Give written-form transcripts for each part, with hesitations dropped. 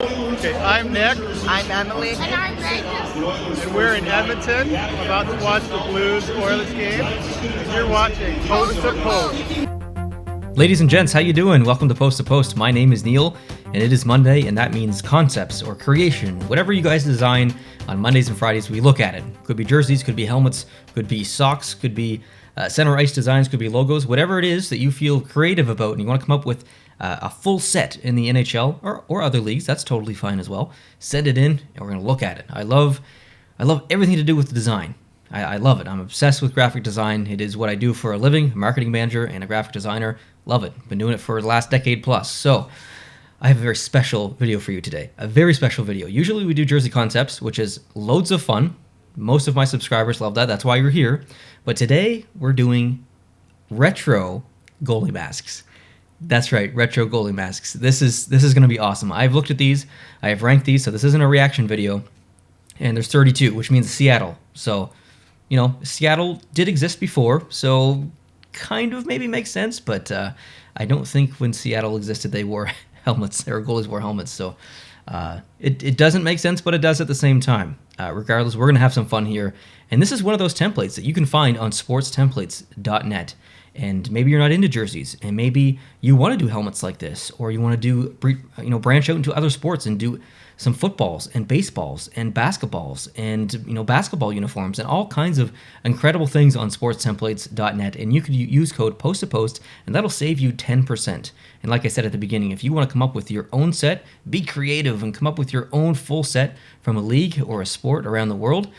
Okay, I'm Nick, I'm Emily. And I'm Magnus. and we're in Edmonton, about to watch the Blues-Oilers game. And you're watching Post to Post. Ladies and gents, how you doing? Welcome to Post to Post. My name is Neil, and it is Monday, and that means concepts or creation. Whatever you guys design on Mondays and Fridays, we look at it. Could be jerseys, could be helmets, could be socks, could be center ice designs, could be logos. Whatever it is that you feel creative about and you want to come up with a full set in the NHL or other leagues, that's totally fine as well. Send it in, and we're going to look at it. I love everything to do with the design. I love it. I'm obsessed with graphic design. It is what I do for a living, a marketing manager and a graphic designer. Love it. Been doing it for the last decade plus. So I have a very special video for you today. A very special video. Usually we do jersey concepts, which is loads of fun. Most of my subscribers love that. That's why you're here. But today we're doing retro goalie masks. That's right, retro goalie masks. This is going to be awesome. I've looked at these. I have ranked these. So this isn't a reaction video. And there's 32, which means Seattle. So, Seattle did exist before. So kind of maybe makes sense. But I don't think when Seattle existed, they wore helmets. Their goalies wore helmets. So it doesn't make sense, but it does at the same time. Regardless, we're going to have some fun here. And this is one of those templates that you can find on sportstemplates.net. And maybe you're not into jerseys, and maybe you want to do helmets like this, or you want to do, branch out into other sports and do some footballs and baseballs and basketballs and, basketball uniforms and all kinds of incredible things on sportstemplates.net. And you could use code POST2POST, and that'll save you 10%. And like I said at the beginning, if you want to come up with your own set, be creative and come up with your own full set from a league or a sport around the world,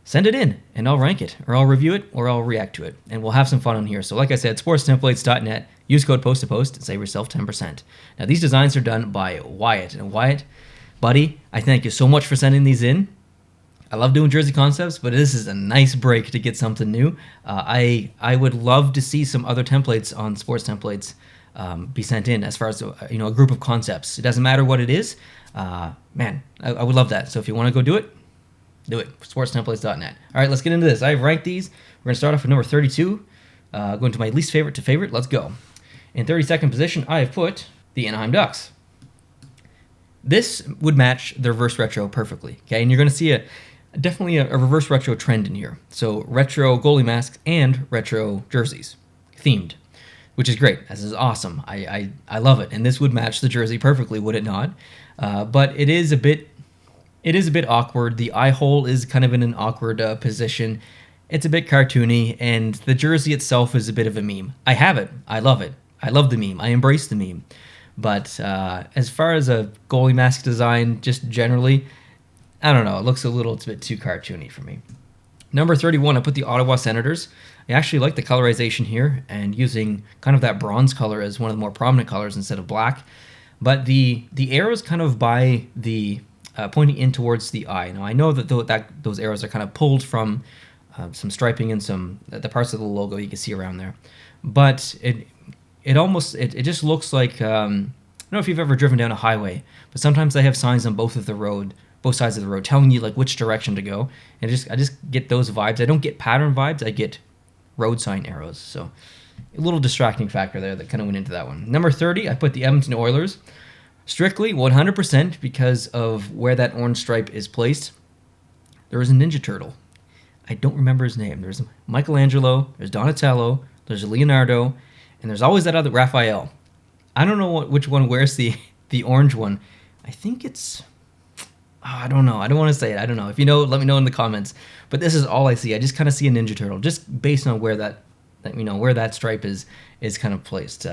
send it in, and I'll rank it, or I'll review it, or I'll react to it, and we'll have some fun on here. So like I said, sportstemplates.net, use code POST2POST, and save yourself 10%. Now, these designs are done by Wyatt. And Wyatt, buddy, I thank you so much for sending these in. I love doing jersey concepts, but this is a nice break to get something new. I would love to see some other templates on sports templates be sent in as far as, a group of concepts. It doesn't matter what it is. I would love that. So if you want to go do it, sportstemplates.net. All right, let's get into this. I've ranked these. We're going to start off with number 32, going to my least favorite to favorite. Let's go. In 32nd position, I have put the Anaheim Ducks. This would match the reverse retro perfectly, okay? And you're going to see definitely a reverse retro trend in here. So retro goalie masks and retro jerseys, themed, which is great. This is awesome. I love it. And this would match the jersey perfectly, would it not? But it is a bit awkward. The eye hole is kind of in an awkward position. It's a bit cartoony, and the jersey itself is a bit of a meme. I have it. I love it. I love the meme. I embrace the meme. But as far as a goalie mask design, just generally, I don't know. It looks it's a bit too cartoony for me. Number 31, I put the Ottawa Senators. I actually like the colorization here, and using kind of that bronze color as one of the more prominent colors instead of black. But the arrows kind of by the pointing in towards the eye. Now I know that those arrows are kind of pulled from some striping and some the parts of the logo you can see around there, but it just looks like I don't know if you've ever driven down a highway, but sometimes they have signs on both sides of the road telling you like which direction to go, and I just get those vibes. I don't get pattern vibes. I get road sign arrows. So a little distracting factor there that kind of went into that one. Number 30, I put the Edmonton Oilers. Strictly 100% because of where that orange stripe is placed. There is a Ninja Turtle. I don't remember his name. There's Michelangelo, there's Donatello, there's Leonardo, and there's always that other Raphael. I don't know which one wears the orange one. I think it's... I don't know. I don't want to say it. I don't know. If you know, let me know in the comments. But this is all I see. I just kind of see a Ninja Turtle, just based on where where that stripe is kind of placed.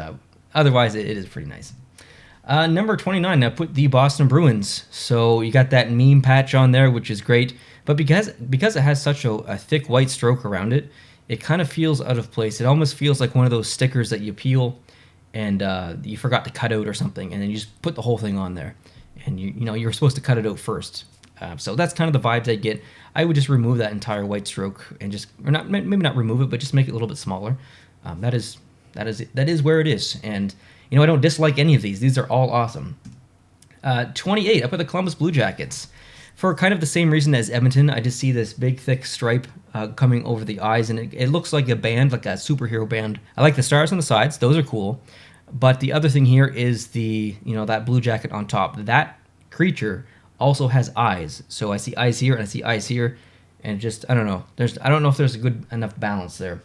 Otherwise, it is pretty nice. Number 29, I put the Boston Bruins. So you got that meme patch on there, which is great. But because it has such a thick white stroke around it, it kind of feels out of place. It almost feels like one of those stickers that you peel and you forgot to cut out or something, and then you just put the whole thing on there. And you're supposed to cut it out first. So that's kind of the vibes I get. I would just remove that entire white stroke and maybe not remove it, but just make it a little bit smaller. That is where it is. And I don't dislike any of these. These are all awesome. 28, I put the Columbus Blue Jackets. For kind of the same reason as Edmonton, I just see this big, thick stripe coming over the eyes, and it looks like a band, like a superhero band. I like the stars on the sides. Those are cool. But the other thing here is the, that blue jacket on top. That creature also has eyes. So I see eyes here and I see eyes here, and just I don't know. I don't know if there's a good enough balance there.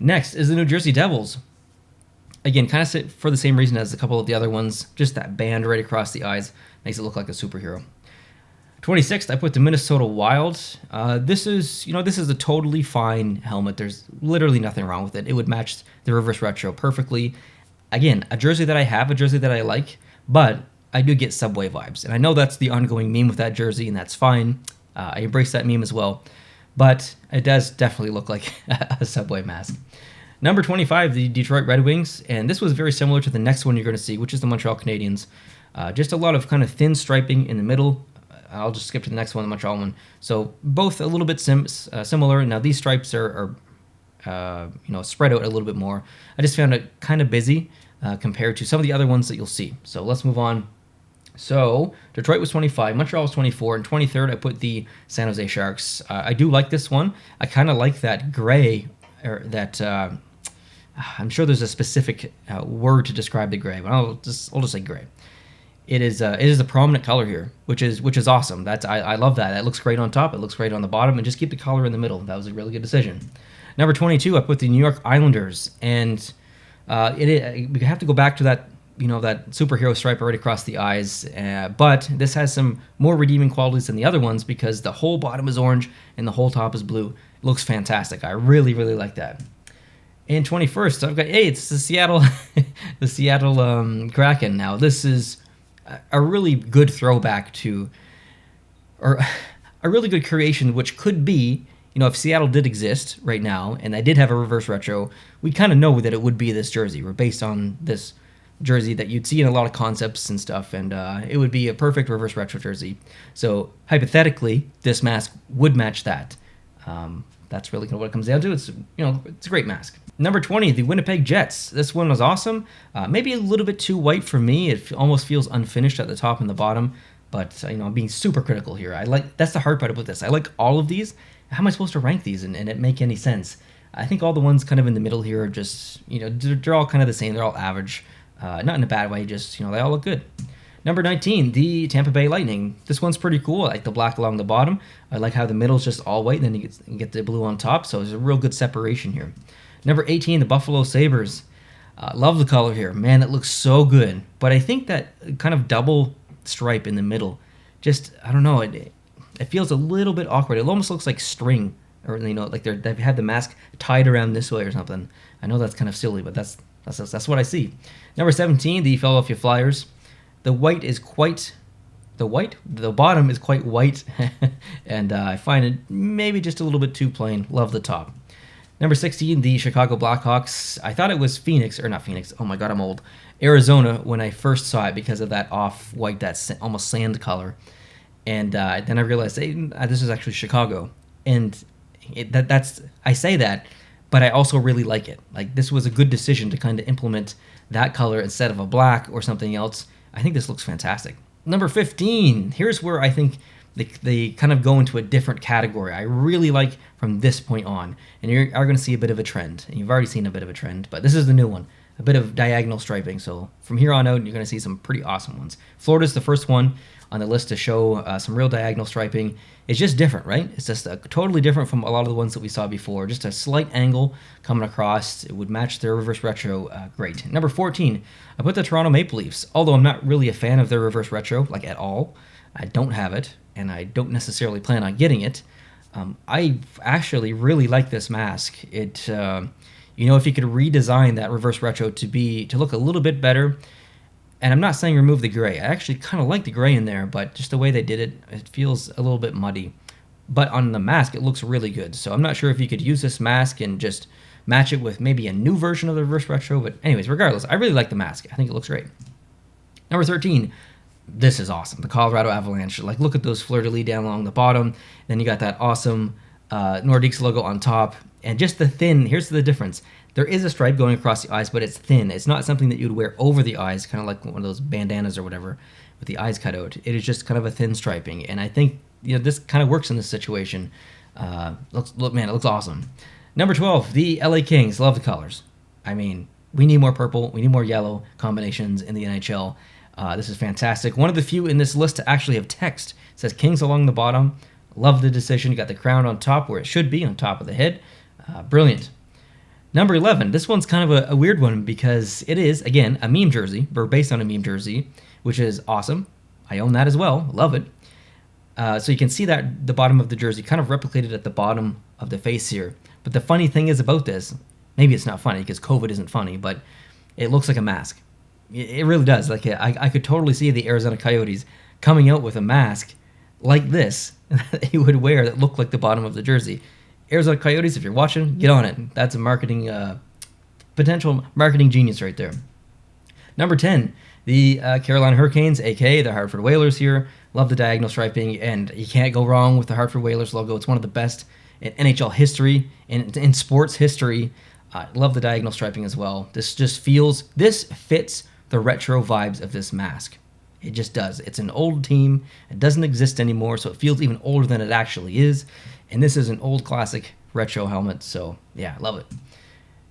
Next is the New Jersey Devils. Again, kind of for the same reason as a couple of the other ones. Just that band right across the eyes makes it look like a superhero. 26th, I put the Minnesota Wild. This is a totally fine helmet. There's literally nothing wrong with it. It would match the reverse retro perfectly. Again, a jersey that I have, a jersey that I like, but I do get Subway vibes. And I know that's the ongoing meme with that jersey, and that's fine. I embrace that meme as well. But it does definitely look like a Subway mask. Number 25, the Detroit Red Wings. And this was very similar to the next one you're going to see, which is the Montreal Canadiens. Just a lot of kind of thin striping in the middle. I'll just skip to the next one, the Montreal one. So both a little bit similar. Now these stripes are spread out a little bit more. I just found it kind of busy compared to some of the other ones that you'll see. So let's move on. So Detroit was 25, Montreal was 24, and 23rd I put the San Jose Sharks. I do like this one. I kind of like that gray, or that I'm sure there's a specific word to describe the gray, but I'll just say gray. It is a prominent color here, which is awesome. I love that. It looks great on top. It looks great on the bottom, and just keep the color in the middle. That was a really good decision. Number 22, I put the New York Islanders, and we have to go back to that that superhero stripe right across the eyes. But this has some more redeeming qualities than the other ones because the whole bottom is orange and the whole top is blue. It looks fantastic. I really, really like that. And 21st, I've got it's the Seattle Kraken. Now this is a really good throwback to, or a really good creation, which could be, if Seattle did exist right now and I did have a reverse retro, we kind of know that it would be this jersey. We're based on this jersey that you'd see in a lot of concepts and stuff, and it would be a perfect reverse retro jersey. So hypothetically, this mask would match that. That's really what it comes down to. It's it's a great mask. Number 20, the Winnipeg Jets. This one was awesome. Maybe a little bit too white for me. It almost feels unfinished at the top and the bottom. But I'm being super critical here. That's the hard part about this. I like all of these. How am I supposed to rank these and it make any sense? I think all the ones kind of in the middle here are just they're all kind of the same. They're all average. Not in a bad way. Just they all look good. Number 19, the Tampa Bay Lightning. This one's pretty cool. I like the black along the bottom. I like how the middle's just all white, and then you get the blue on top, so there's a real good separation here. Number 18, the Buffalo Sabres. Love the color here. Man, it looks so good. But I think that kind of double stripe in the middle, just, I don't know, it feels a little bit awkward. It almost looks like string, or like they've had the mask tied around this way or something. I know that's kind of silly, but that's what I see. Number 17, the Philadelphia Flyers. The bottom is quite white, and I find it maybe just a little bit too plain. Love the top. Number 16, the Chicago Blackhawks. I thought it was not Phoenix. Oh my God, I'm old. Arizona when I first saw it because of that off-white, that almost sand color. And then I realized, hey, this is actually Chicago. And I say that, but I also really like it. Like, this was a good decision to kind of implement that color instead of a black or something else. I think this looks fantastic. Number 15, here's where I think they kind of go into a different category. I really like from this point on, and you are going to see a bit of a trend, and you've already seen a bit of a trend, but this is the new one, a bit of diagonal striping. So from here on out, you're going to see some pretty awesome ones. Florida's the first one on the list to show some real diagonal striping. It's just different, right? It's just totally different from a lot of the ones that we saw before. Just a slight angle coming across. It would match their reverse retro great. Number 14, I put the Toronto Maple Leafs. Although I'm not really a fan of their reverse retro, like at all. I don't have it, and I don't necessarily plan on getting it. I actually really like this mask. It, if you could redesign that reverse retro to look a little bit better. And I'm not saying remove the gray. I actually kind of like the gray in there, but just the way they did it, it feels a little bit muddy. But on the mask, it looks really good. So I'm not sure if you could use this mask and just match it with maybe a new version of the reverse retro. But anyways, regardless, I really like the mask. I think it looks great. Number 13, this is awesome. The Colorado Avalanche. Like, look at those fleur-de-lis down along the bottom. Then you got that awesome Nordiques logo on top. And just the thin, here's the difference. There is a stripe going across the eyes, but it's thin. It's not something that you'd wear over the eyes, kind of like one of those bandanas or whatever, with the eyes cut out. It is just kind of a thin striping. And I think this kind of works in this situation. Man, it looks awesome. Number 12, the LA Kings. Love the colors. I mean, we need more purple. We need more yellow combinations in the NHL. This is fantastic. One of the few in this list to actually have text. It says Kings along the bottom. Love the decision. You got the crown on top where it should be, on top of the head. Brilliant. Number 11. This one's kind of a weird one because it is, again, a meme jersey, or based on a meme jersey, which is awesome. I own that as well. Love it. So you can see that the bottom of the jersey kind of replicated at the bottom of the face here. But the funny thing is about this, maybe it's not funny because COVID isn't funny, but it looks like a mask. It really does. Like I could totally see the Arizona Coyotes coming out with a mask like this that he would wear that looked like the bottom of the jersey. Arizona Coyotes, if you're watching, get on it. That's a potential marketing genius right there. Number 10, the Carolina Hurricanes, aka the Hartford Whalers here. Love the diagonal striping, and you can't go wrong with the Hartford Whalers logo. It's one of the best in NHL history, in sports history. Love the diagonal striping as well. This fits the retro vibes of this mask. It just does. It's an old team. It doesn't exist anymore, so it feels even older than it actually is. And this is an old classic retro helmet, so yeah, love it.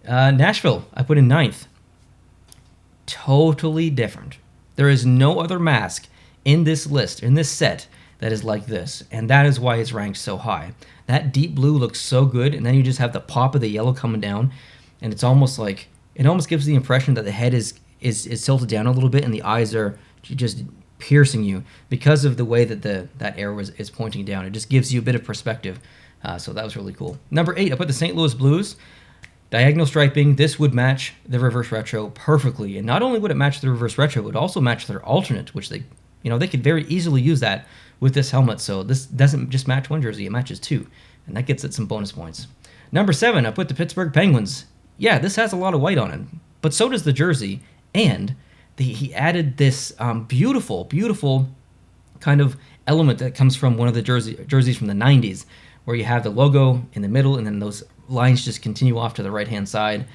Nashville, I put in 9th. Totally different. There is no other mask in this list, in this set, that is like this, and that is why it's ranked so high. That deep blue looks so good, and then you just have the pop of the yellow coming down, and it almost gives the impression that the head is tilted down a little bit, and the eyes are just piercing you because of the way that that arrow is pointing down. It just gives you a bit of perspective. So that was really cool. Number 8, I put the St. Louis Blues. Diagonal striping. This would match the reverse retro perfectly. And not only would it match the reverse retro, it would also match their alternate, which they could very easily use that with this helmet. So this doesn't just match one jersey, it matches 2. And that gets it some bonus points. Number 7, I put the Pittsburgh Penguins. Yeah, this has a lot of white on it, but so does the jersey. And he added this beautiful, beautiful kind of element that comes from one of the jerseys from the 90s, where you have the logo in the middle, and then those lines just continue off to the right-hand side.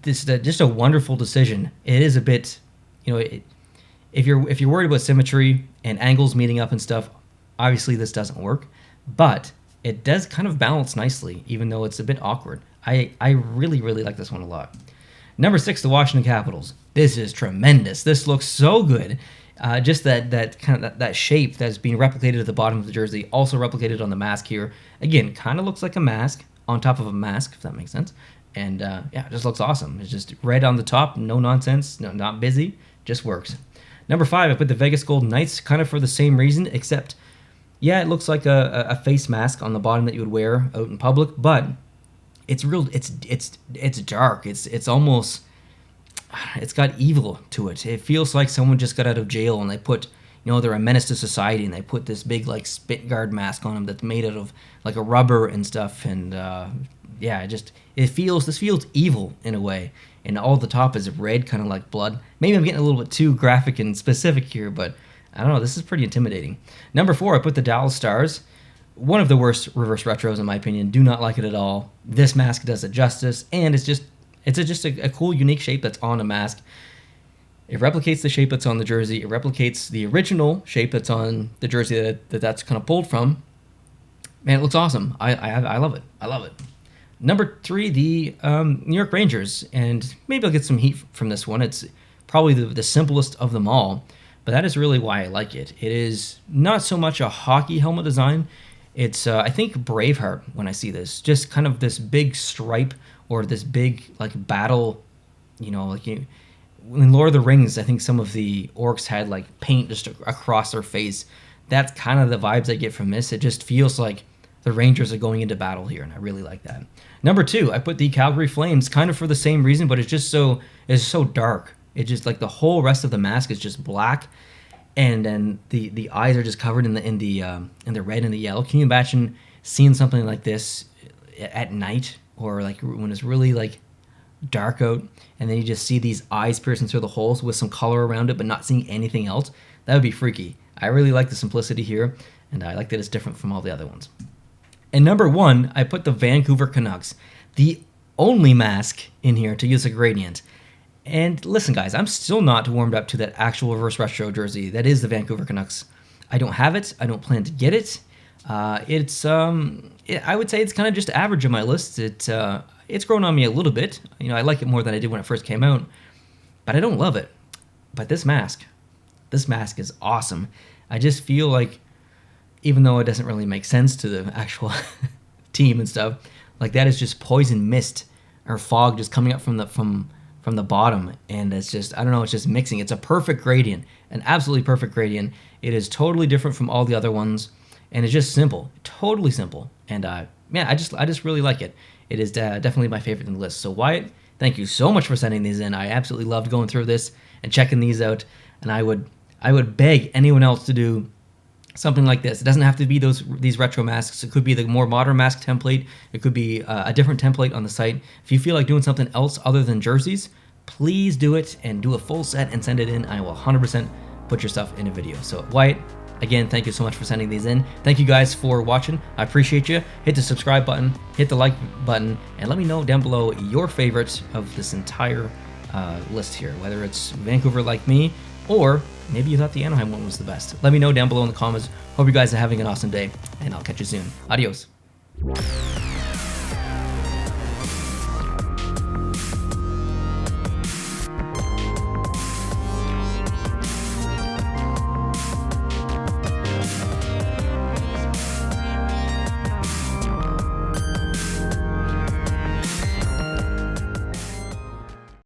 This is just a wonderful decision. It is a bit, if you're worried about symmetry and angles meeting up and stuff, obviously this doesn't work, but it does kind of balance nicely, even though it's a bit awkward. I really, really like this one a lot. Number 6, the Washington Capitals. This is tremendous. This looks so good. Just that kind of that shape that's being replicated at the bottom of the jersey, also replicated on the mask here. Again, kind of looks like a mask on top of a mask, if that makes sense. And it just looks awesome. It's just red on the top, no nonsense, no, not busy, just works. Number 5, I put the Vegas Golden Knights, kind of for the same reason, except, yeah, it looks like a face mask on the bottom that you would wear out in public, but it's real. It's dark. It's almost. It's got evil to it. It feels like someone just got out of jail and they put, they're a menace to society, and they put this big spit guard mask on them that's made out of like a rubber and stuff. And this feels evil in a way. And all the top is red, kind of like blood. Maybe I'm getting a little bit too graphic and specific here, but I don't know. This is pretty intimidating. Number 4, I put the Dallas Stars. One of the worst reverse retros in my opinion. Do not like it at all. This mask does it justice, and it's just a cool, unique shape that's on a mask. It replicates the shape that's on the jersey. It replicates the original shape that's on the jersey that's kind of pulled from. Man, it looks awesome. I love it. I love it. Number 3, the New York Rangers, and maybe I'll get some heat from this one. It's probably the simplest of them all, but that is really why I like it. It is not so much a hockey helmet design. It's, I think, Braveheart when I see this. Just kind of this big stripe or this big, battle, in Lord of the Rings, I think some of the orcs had, paint just across their face. That's kind of the vibes I get from this. It just feels like the Rangers are going into battle here, and I really like that. Number 2, I put the Calgary Flames, kind of for the same reason, but it's so dark. It's just the whole rest of the mask is just black, and then the eyes are just covered in the red and the yellow. Can you imagine seeing something like this at night, or when it's really dark out, and then you just see these eyes piercing through the holes with some color around it, but not seeing anything else? That would be freaky. I really like the simplicity here, and I like that it's different from all the other ones. And number 1, I put the Vancouver Canucks, the only mask in here to use a gradient. And listen, guys, I'm still not warmed up to that actual reverse retro jersey that is the Vancouver Canucks. I don't have it. I don't plan to get it. I would say it's kind of just average on my list. It's grown on me a little bit. I like it more than I did when it first came out, but I don't love it. But this mask, this mask is awesome. I just feel like, even though it doesn't really make sense to the actual team and stuff, like that is just poison mist or fog just coming up from the bottom, and it's just, I don't know, it's just mixing. It's a perfect gradient, an absolutely perfect gradient. It is totally different from all the other ones, and it's just simple, totally simple. And man, I just really like it. It is definitely my favorite in the list. So Wyatt, thank you so much for sending these in. I absolutely loved going through this and checking these out, and I would beg anyone else to do something like this. It doesn't have to be these retro masks. It could be the more modern mask template. It could be a different template on the site. If you feel like doing something else other than jerseys, please do it and do a full set and send it in. I will 100% put your stuff in a video. So Wyatt, again, thank you so much for sending these in. Thank you guys for watching. I appreciate you. Hit the subscribe button, hit the like button, and let me know down below your favorite of this entire list here, whether it's Vancouver like me, or maybe you thought the Anaheim one was the best. Let me know down below in the comments. Hope you guys are having an awesome day, and I'll catch you soon. Adios.